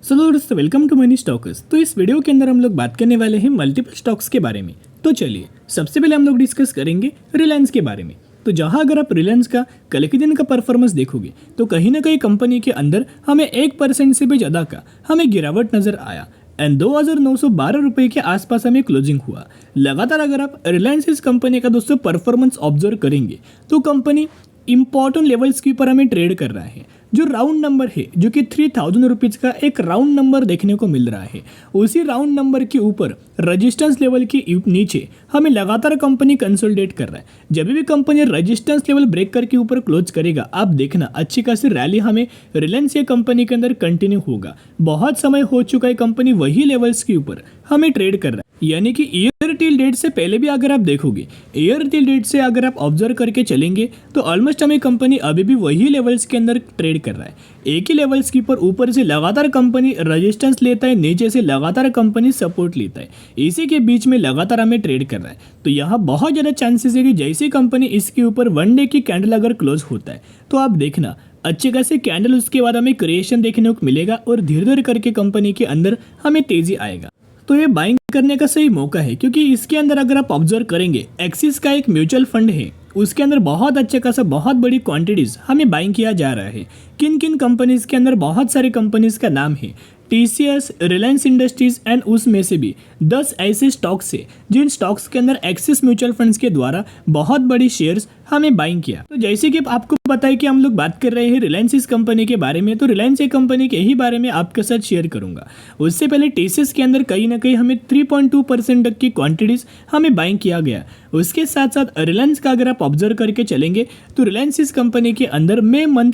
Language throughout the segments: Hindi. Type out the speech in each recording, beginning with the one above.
सो दोस्तों वेलकम टू मनी स्टॉकर्स। तो इस वीडियो के अंदर हम लोग बात करने वाले हैं मल्टीपल स्टॉक्स के बारे में। तो चलिए सबसे पहले हम लोग डिस्कस करेंगे रिलायंस के बारे में। तो जहां अगर आप रिलायंस का कल के दिन का परफॉर्मेंस देखोगे तो कहीं ना कहीं कंपनी के अंदर हमें 1% से भी ज़्यादा का हमें गिरावट नजर आया एंड 2,912 रुपये के आसपास हमें क्लोजिंग हुआ। लगातार अगर आप रिलायंस इस कंपनी का दोस्तों परफॉर्मेंस ऑब्जर्व करेंगे तो कंपनी इंपॉर्टेंट लेवल्स के ऊपर हमें ट्रेड कर रहा है। जो राउंड नंबर है जो कि 3,000 रुपीज़ का एक राउंड नंबर देखने को मिल रहा है, उसी राउंड नंबर के ऊपर रेजिस्टेंस लेवल के नीचे हमें लगातार कंपनी कंसोलिडेट कर रहा है। जब भी कंपनी रेजिस्टेंस लेवल ब्रेक करके ऊपर क्लोज करेगा, आप देखना अच्छी खासी रैली हमें रिलायंस ये कंपनी के अंदर कंटिन्यू होगा। बहुत समय हो चुका है कंपनी वही लेवल्स के ऊपर हमें ट्रेड कर रहा है, यानी कि ईयर टिल डेट से पहले भी अगर आप देखोगे, ईयर टिल डेट से अगर आप ऑब्जर्व करके चलेंगे तो ऑलमोस्ट हमें कंपनी अभी भी वही लेवल्स के अंदर ट्रेड कर रहा है। एक ही लेवल्स के ऊपर से लगातार कंपनी रेजिस्टेंस लेता है, नीचे से लगातार कंपनी सपोर्ट लेता है, इसी के बीच में लगातार हमें ट्रेड कर रहा है। तो यहाँ बहुत ज़्यादा चांसेस है कि जैसे कंपनी इसके ऊपर वन डे की कैंडल अगर क्लोज होता है तो आप देखना अच्छे खासे कैंडल उसके बाद हमें क्रिएशन देखने को मिलेगा और धीरे धीरे करके कंपनी के अंदर हमें तेजी आएगा। तो ये बाइंग करने का सही मौका है, क्योंकि इसके अंदर अगर आप ऑब्जर्व करेंगे एक्सिस का एक म्यूचुअल फंड है, उसके अंदर बहुत अच्छे खासा बहुत बड़ी क्वांटिटीज हमें बाइंग किया जा रहा है। किन किन कंपनीज के अंदर बहुत सारी कंपनीज का नाम है, TCS, रिलायंस इंडस्ट्रीज एंड उसमें से भी 10 ऐसे स्टॉक्स है जिन स्टॉक्स के अंदर एक्सिस म्यूचुअल फंड्स के द्वारा बहुत बड़ी शेयर्स हमें बाइंग किया। तो जैसे कि आपको पता है कि हम लोग बात कर रहे हैं रिलायंस इस कंपनी के बारे में, तो रिलायंस एक कंपनी के ही बारे में आपके साथ शेयर करूंगा। उससे पहले TCS के अंदर कहीं ना कहीं हमें 3.2% तक की क्वांटिटीज हमें बाइंग किया गया। उसके साथ साथ रिलायंस का अगर आप ऑब्जर्व करके चलेंगे तो रिलायंस इस कंपनी के अंदर मे मंथ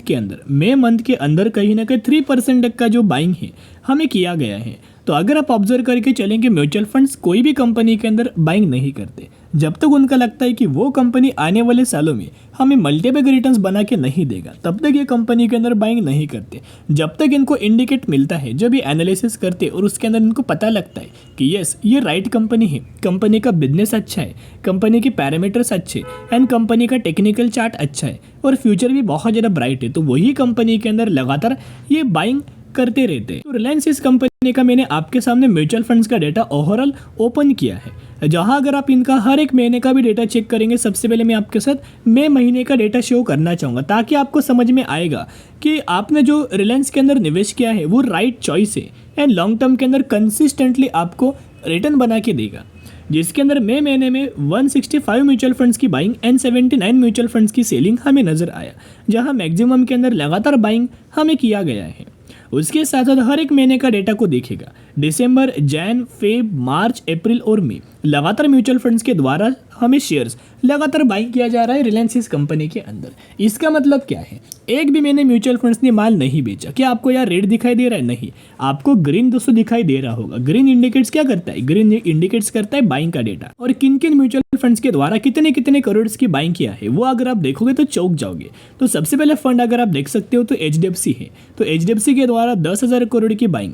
के अंदर कहीं ना कहीं 3% तक का जो बाइंग है हमें किया गया है। तो अगर आप ऑब्जर्व करके चलेंगे, म्यूचुअल फंड्स कोई भी कंपनी के अंदर बाइंग नहीं करते जब तक उनका लगता है कि वो कंपनी आने वाले सालों में हमें मल्टीपल रिटर्न्स बना के नहीं देगा, तब तक ये कंपनी के अंदर बाइंग नहीं करते। जब तक इनको इंडिकेट मिलता है, जब ये एनालिसिस करते और उसके अंदर इनको पता लगता है कि यस ये राइट कंपनी है, कंपनी का बिजनेस अच्छा है, कंपनी के पैरामीटर्स अच्छे एंड कंपनी का टेक्निकल चार्ट अच्छा है और फ्यूचर भी बहुत ज़्यादा ब्राइट है, तो वही कंपनी के अंदर लगातार ये बाइंग करते रहते हैं। तो रिलायंस इस कंपनी का मैंने आपके सामने म्यूचुअल फंड्स का डेटा ओवरऑल ओपन किया है, जहां अगर आप इनका हर एक महीने का भी डेटा चेक करेंगे। सबसे पहले मैं आपके साथ मई महीने का डेटा शो करना चाहूँगा ताकि आपको समझ में आएगा कि आपने जो रिलायंस के अंदर निवेश किया है वो राइट चॉइस है एंड लॉन्ग टर्म के अंदर कंसिस्टेंटली आपको रिटर्न बना के देगा। जिसके अंदर मई महीने में 165 म्यूचुअल फंड्स की बाइंग एंड 79 म्यूचुअल फंड्स की सेलिंग हमें नजर आया, जहां मैक्सिमम के अंदर लगातार बाइंग हमें किया गया है। उसके साथ साथ हर एक महीने का डेटा को देखेगा, दिसंबर, जैन, फेब, मार्च, अप्रैल और मई लगातार म्यूचुअल फंड्स के द्वारा हमें शेयर्स लगातार बाइंग किया जा रहा है रिलायंस इस कंपनी के अंदर। इसका मतलब क्या है, एक भी महीने म्यूचुअल फंड्स ने माल नहीं बेचा। क्या आपको यार रेड दिखाई दे रहा है? नहीं, आपको ग्रीन दोस्तों दिखाई दे रहा होगा। ग्रीन इंडिकेट्स क्या करता है? ग्रीन इंडिकेट्स करता है बाइंग का डेटा, और किन किन म्यूचुअल फंड्स के द्वारा कितने कितने करोड़ की बाइंग किया है वो अगर आप देखोगे तो चौंक जाओगे। तो सबसे पहले फंड अगर आप देख सकते हो तो HDFC है, तो HDFC के द्वारा 10,000 करोड़ की बाइंग,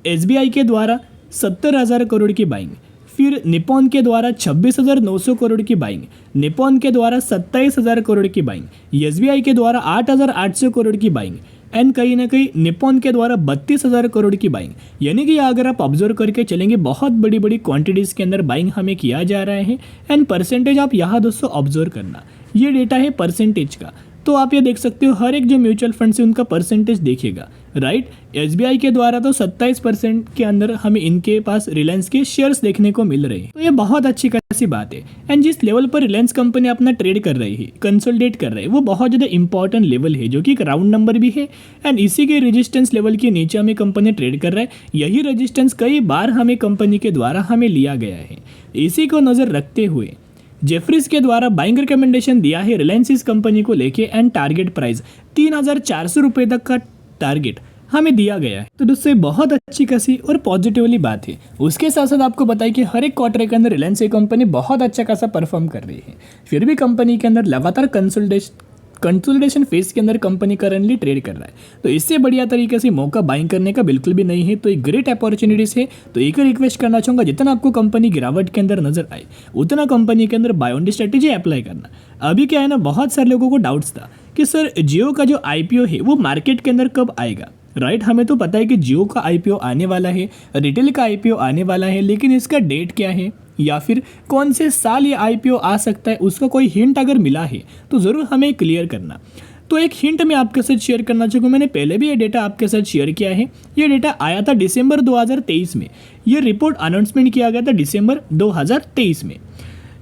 SBI के द्वारा 70,000 करोड़ की बाइंग, फिर निप्पॉन के द्वारा 26,900 करोड़ की बाइंग, निप्पॉन के द्वारा 27,000 करोड़ की बाइंग, SBI के द्वारा 8,800 करोड़ की बाइंग एंड कहीं ना कहीं निप्पॉन के द्वारा 32,000 करोड़ की बाइंग। यानी कि अगर आप ऑब्जर्व करके चलेंगे बहुत बड़ी बड़ी क्वांटिटीज़ के अंदर बाइंग हमें किया जा रहा है एंड परसेंटेज आप यहाँ दोस्तों ऑब्जर्व करना, ये डेटा है परसेंटेज का। तो आप ये देख सकते हो हर एक जो म्यूचुअल फंड से उनका परसेंटेज देखेगा, राइट। SBI के द्वारा तो 27% के अंदर हमें इनके पास रिलायंस के शेयर्स देखने को मिल रहे हैं। तो ये बहुत अच्छी खासी बात है एंड जिस लेवल पर रिलायंस कंपनी अपना ट्रेड कर रही है, कंसोलिडेट कर रही है, वो बहुत ज़्यादा इंपॉर्टेंट लेवल है जो कि एक राउंड नंबर भी है एंड इसी के रेजिस्टेंस लेवल के नीचे हमें कंपनी ट्रेड कर रहा है। यही रेजिस्टेंस कई बार हमें कंपनी के द्वारा हमें लिया गया है। इसी को नज़र रखते हुए जेफरीज के द्वारा बाइंग रिकमेंडेशन दिया है रिलायंस इस कंपनी को लेके एंड टारगेट प्राइस 3,400 रुपये तक का टारगेट हमें दिया गया है। तो दोस्तों बहुत अच्छी खासी और पॉजिटिवली बात है। उसके साथ साथ आपको बताइए कि हर एक क्वार्टर के अंदर रिलायंस एक कंपनी बहुत अच्छा खासा परफॉर्म कर रही है, फिर भी कंपनी के अंदर लगातार कंसोलिडेशन फेज के अंदर कंपनी करंटली ट्रेड कर रहा है। तो इससे बढ़िया तरीके से मौका बाइंग करने का बिल्कुल भी नहीं है। तो एक ग्रेट अपॉर्चुनिटीज है। तो एक रिक्वेस्ट करना चाहूँगा, जितना आपको कंपनी गिरावट के अंदर नजर आए उतना कंपनी के अंदर by on the strategy apply करना। अभी क्या है ना, बहुत सारे लोगों को डाउट्स था कि सर जियो का जो IPO है वो मार्केट के अंदर कब आएगा। राइट, हमें तो पता है कि जियो का आईपीओ आने वाला है, रिटेल का आईपीओ आने वाला है, लेकिन इसका डेट क्या है या फिर कौन से साल ये आईपीओ आ सकता है, उसका कोई हिंट अगर मिला है तो ज़रूर हमें क्लियर करना। तो एक हिंट मैं आपके साथ शेयर करना चाहूँगा, मैंने पहले भी ये डेटा आपके साथ शेयर किया है। ये डेटा आया था दिसंबर 2023 में, ये रिपोर्ट अनाउंसमेंट किया गया था दिसंबर 2023 में।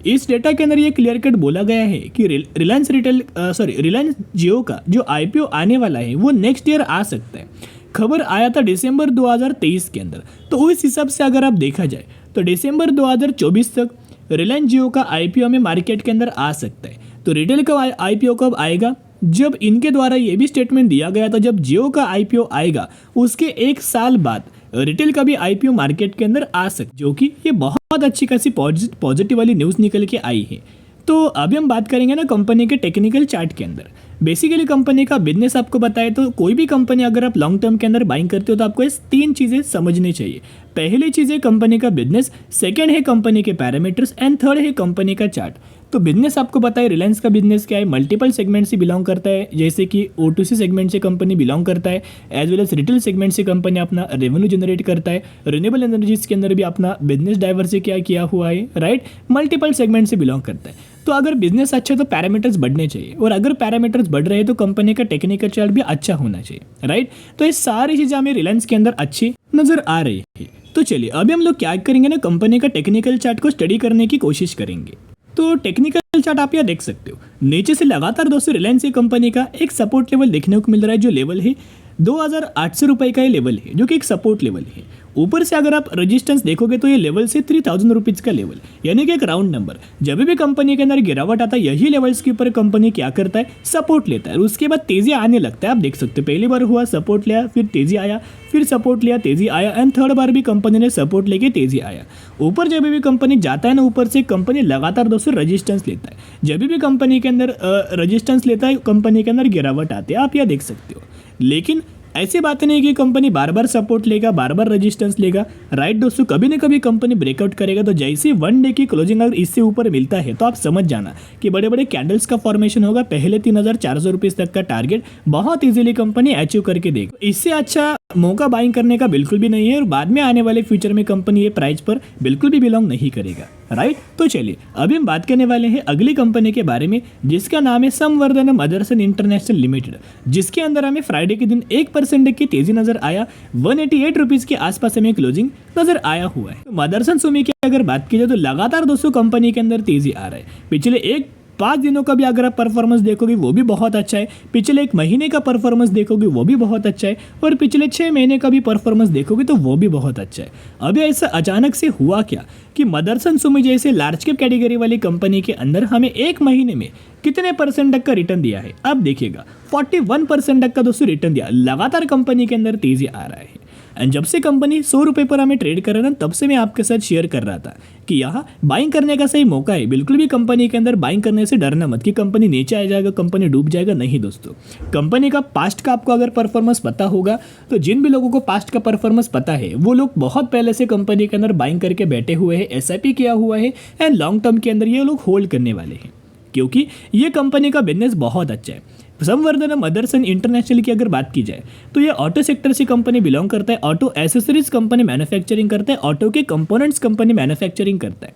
इस डेटा के अंदर ये क्लियर कट बोला गया है कि रिलायंस रिलायंस जियो का जो आईपीओ आने वाला है वो नेक्स्ट ईयर आ सकता है। खबर आया था दिसंबर 2023 के अंदर, तो उस हिसाब से अगर आप देखा जाए तो दिसंबर 2024 तक रिलायंस जियो का आईपीओ में मार्केट के अंदर आ सकता है। तो रिटेल का आईपीओ कब आएगा, जब इनके द्वारा ये भी स्टेटमेंट दिया गया था जब जियो का आईपीओ आएगा उसके एक साल बाद रिटेल का भी आईपीओ मार्केट के अंदर आ सकता, जो कि ये बहुत अच्छी खासी पॉजिटिव वाली न्यूज़ निकल के आई है। तो अभी हम बात करेंगे ना कंपनी के टेक्निकल चार्ट के अंदर। बेसिकली कंपनी का बिजनेस आपको बताए तो कोई भी कंपनी अगर आप लॉन्ग टर्म के अंदर बाइंग करते हो तो आपको इस 3 चीज़ें समझनी चाहिए। पहली चीज़ है कंपनी का बिजनेस, सेकेंड है कंपनी के पैरामीटर्स एंड थर्ड है कंपनी का चार्ट। तो बिजनेस आपको बताए रिलायंस का बिजनेस क्या है, मल्टीपल सेगमेंट से बिलोंग करता है, जैसे कि O2C सेगमेंट से कंपनी बिलोंग करता है, as well as retail segment से कंपनी अपना रेवेन्यू जनरेट करता है, रिन्यूएबल एनर्जीज के अंदर भी अपना बिजनेस डाइवर्सिफाई किया हुआ है, राइट, मल्टीपल सेगमेंट से बिलोंग करता है। तो अगर बिजनेस अच्छा है तो पैरामीटर्स बढ़ने चाहिए, और अगर पैरामीटर्स बढ़ रहे हैं तो कंपनी का टेक्निकल चार्ट भी अच्छा होना चाहिए, राइट। तो ये सारी चीज़ें हमें रिलायंस के अंदर अच्छी नजर आ रही है। तो चलिए अभी हम लोग क्या करेंगे ना, कंपनी का टेक्निकल चार्ट को स्टडी करने की कोशिश करेंगे। तो टेक्निकल चार्ट आप यहाँ देख सकते हो, नीचे से लगातार दोस्तों रिलायंस कंपनी का एक सपोर्ट लेवल देखने को मिल रहा है, जो लेवल है 2800 रुपये का ये लेवल है, जो कि एक सपोर्ट लेवल है। ऊपर से अगर आप रजिस्टेंस देखोगे तो ये लेवल से 3000 रुपीज़ का लेवल, यानी कि एक राउंड नंबर। जब भी कंपनी के अंदर गिरावट आता है यही लेवल्स के ऊपर कंपनी क्या करता है, सपोर्ट लेता है, और उसके बाद तेजी आने लगता है। आप देख सकते हो पहली बार हुआ सपोर्ट लिया, फिर तेजी आया, फिर सपोर्ट लिया, तेजी आया, एंड थर्ड बार भी कंपनी ने सपोर्ट लेके तेजी आया। ऊपर जब भी कंपनी जाता है ना, ऊपर से कंपनी लगातार दोस्तों रजिस्टेंस लेता है। जब भी कंपनी के अंदर रजिस्टेंस लेता है कंपनी के अंदर गिरावट आती है, आप यह देख सकते हो। लेकिन ऐसी बात नहीं कि कंपनी बार बार सपोर्ट लेगा, बार बार रेजिस्टेंस लेगा, राइट दोस्तों, कभी ना कभी कंपनी ब्रेकआउट करेगा। तो जैसे वन डे की क्लोजिंग अगर इससे ऊपर मिलता है तो आप समझ जाना कि बड़े बड़े कैंडल्स का फॉर्मेशन होगा, पहले 3400 रुपीज़ तक का टारगेट बहुत इजीली कंपनी अचीव करके देगा। इससे अच्छा मौका बाइंग करने का बिल्कुल भी नहीं है, और बाद में आने वाले फ्यूचर में कंपनी ये प्राइस पर बिल्कुल भी बिलोंग नहीं करेगा, राइट। तो चलिए अभी हम बात करने वाले हैं अगली कंपनी के बारे में, जिसका नाम है संवर्धन मदरसन इंटरनेशनल लिमिटेड, जिसके अंदर हमें फ्राइडे के दिन 1% की तेजी नजर आया, 188 रुपीज़ के आसपास हमें क्लोजिंग नजर आया हुआ है। तो मदरसन सुमी की अगर बात की जाए तो लगातार दोस्तों कंपनी के अंदर तेजी आ रहा है। पिछले 5 दिनों का भी अगर आप परफॉर्मेंस देखोगे वो भी बहुत अच्छा है, पिछले 1 महीने का परफॉर्मेंस देखोगे वो भी बहुत अच्छा है, और पिछले 6 महीने का भी परफॉर्मेंस देखोगे तो वो भी बहुत अच्छा है। अभी ऐसा अचानक से हुआ क्या कि मदरसन सुमी जैसे लार्ज कैप कैटेगरी वाली कंपनी के अंदर हमें 1 महीने में कितने % तक का रिटर्न दिया है, अब देखिएगा 41% तक का दोस्तों रिटर्न दिया। लगातार कंपनी के अंदर तेजी आ रहा है, एंड जब से कंपनी 100 रुपये पर हमें ट्रेड कर रहा था तब से मैं आपके साथ शेयर कर रहा था कि यहाँ बाइंग करने का सही मौका है। बिल्कुल भी कंपनी के अंदर बाइंग करने से डरना मत कि कंपनी नीचे आ जाएगा, कंपनी डूब जाएगा, नहीं दोस्तों। कंपनी का पास्ट का आपको अगर परफॉर्मेंस पता होगा तो जिन भी लोगों को पास्ट का परफॉर्मेंस पता है वो लोग बहुत पहले से कंपनी के अंदर बाइंग करके बैठे हुए हैं, SIP किया हुआ है, एंड लॉन्ग टर्म के अंदर ये लोग होल्ड करने वाले हैं, क्योंकि ये कंपनी का बिजनेस बहुत अच्छा है। संवर्धन मदरसन इंटरनेशनल की अगर बात की जाए तो ये ऑटो सेक्टर से कंपनी बिलोंग करता है, ऑटो एसेसरीज कंपनी मैन्युफैक्चरिंग करता है, ऑटो के कंपोनेंट्स कंपनी मैन्युफैक्चरिंग करता है।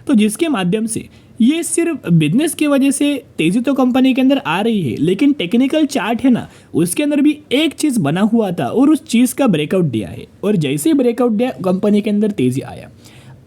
तो जिसके माध्यम से ये सिर्फ बिजनेस की वजह से तेजी तो कंपनी के अंदर आ रही है, लेकिन टेक्निकल चार्ट है ना उसके अंदर भी एक चीज़ बना हुआ था और उस चीज़ का ब्रेकआउट दिया है, और जैसे ही ब्रेकआउट दिया कंपनी के अंदर तेजी आया।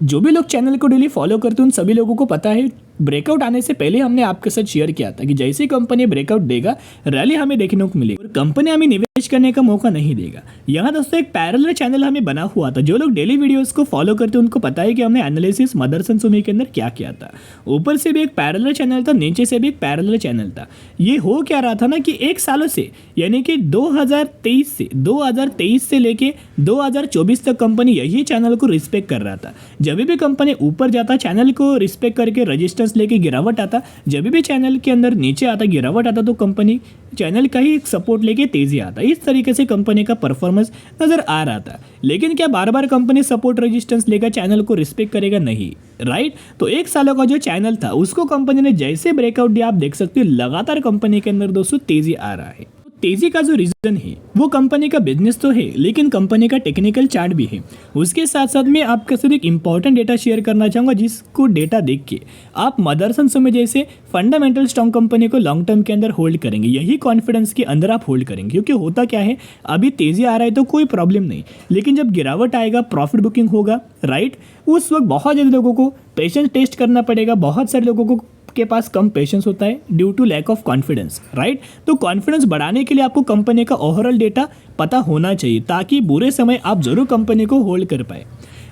जो भी लोग चैनल को डेली फॉलो करते हैं उन सभी लोगों को पता है ब्रेकआउट आने से पहले हमने आपके साथ शेयर किया था कि जैसे कंपनी ब्रेकआउट देगा रैली हमें देखने को मिलेगी, और कंपनी हमें निवेश करने का मौका नहीं देगा। यहाँ दोस्तों एक पैरेलल चैनल हमें बना हुआ था, जो लोग डेली वीडियोस को फॉलो करते हैं उनको पता है कि हमने एनालिसिस मदरसन सुमी के अंदर क्या किया था। ऊपर से भी एक पैरेलल चैनल था, नीचे से भी एक पैरेलल चैनल था। ये हो क्या रहा था ना कि 1 सालों से, यानी कि 2023 से लेके 2024 तक कंपनी यही चैनल को रिस्पेक्ट कर रहा था। जब भी कंपनी ऊपर जाता चैनल को रिस्पेक्ट करके रजिस्टेंस लेके गिरावट आता, जब भी चैनल के अंदर नीचे आता गिरावट आता तो कंपनी चैनल का ही सपोर्ट लेके तेजी आता। इस तरीके से कंपनी का परफॉर्मेंस नजर आ रहा था। लेकिन क्या बार बार कंपनी सपोर्ट रेजिस्टेंस लेकर चैनल को रिस्पेक्ट करेगा? नहीं, राइट। तो 1 सालों का जो चैनल था उसको कंपनी ने जैसे ब्रेकआउट दिया, आप देख सकते हो लगातार कंपनी के अंदर दोस्तों तेजी आ रहा है। तेजी का जो रीजन है वो कंपनी का बिजनेस तो है, लेकिन कंपनी का टेक्निकल चार्ट भी है। उसके साथ साथ मैं आपके साथ एक इंपॉर्टेंट डेटा शेयर करना चाहूँगा, जिसको डेटा देख के आप मदरसन सुमी जैसे फंडामेंटल स्ट्रॉन्ग कंपनी को लॉन्ग टर्म के अंदर होल्ड करेंगे। यही कॉन्फिडेंस के अंदर आप होल्ड करेंगे, क्योंकि होता क्या है, अभी तेजी आ रहा है तो कोई प्रॉब्लम नहीं, लेकिन जब गिरावट आएगा, प्रॉफिट बुकिंग होगा, राइट, उस वक्त बहुत ज़्यादा लोगों को पेशेंस टेस्ट करना पड़ेगा। बहुत सारे लोगों को के पास कम पेशेंस होता है due to lack of confidence, right. तो कॉन्फिडेंस बढ़ाने के लिए आपको कंपनी का ओवरऑल डेटा पता होना चाहिए, ताकि बुरे समय आप जरूर कंपनी को होल्ड कर पाए।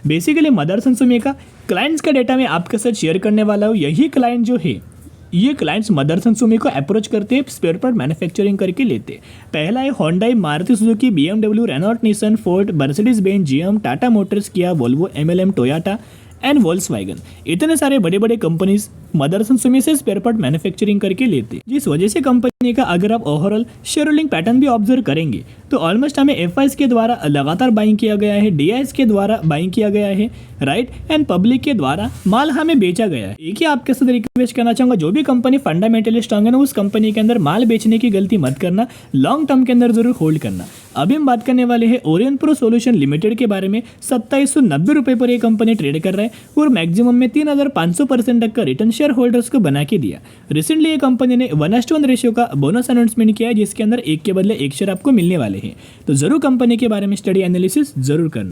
बेसिकली मदरसन सुमी का क्लाइंट्स का डेटा मैं आपके साथ शेयर करने वाला हूँ। यही क्लाइंट जो है, ये क्लाइंट्स मदरसन सुमी को अप्रोच करते हैं, स्पेयर पार्ट मैन्युफैक्चरिंग करके लेते हैं। पहला है Hyundai, Maruti Suzuki, BMW, Renault, Nissan, Ford, Mercedes Benz, GM, Tata motors, Kia, Volvo, MLM, Toyota and Volkswagen. इतने सारे बड़े बड़े कंपनीज मदरसन सुमी से स्पेयर पार्ट मैन्युफैक्चरिंग करके लेते हैं, जिस वजह से कंपनी का अगर आप ओवरऑल शेयर होल्डिंग पैटर्न भी ऑब्जर्व करेंगे तो ऑलमोस्ट हमें FIs के द्वारा लगातार बाइंग किया गया है, DIs के द्वारा बाइंग किया गया है, राइट, एंड पब्लिक के द्वारा माल हमें बेचा गया है। एक ही आपके साथ रिक्वेस्ट करना चाहूँगा, जो भी कंपनी फंडामेंटली स्ट्रांग है ना, उस कंपनी के अंदर माल बेचने की गलती मत करना, लॉन्ग टर्म के अंदर जरूर होल्ड करना। अभी हम बात करने वाले हैं ओरियंट प्रो सॉल्यूशन लिमिटेड के बारे में। 2790 रुपये पर यह कंपनी ट्रेड कर रहा है और मैक्सिमम में 3500% तक का रिटर्न शेयर होल्डर्स को बना के दिया। रिसेंटली ये कंपनी ने 1:1 रेशियो का बोनस अनाउंसमेंट किया है, जिसके अंदर एक के बदले एक शेयर आपको मिलने वाले हैं। तो जरूर कंपनी के बारे में स्टडी एनालिसिस जरूर करना।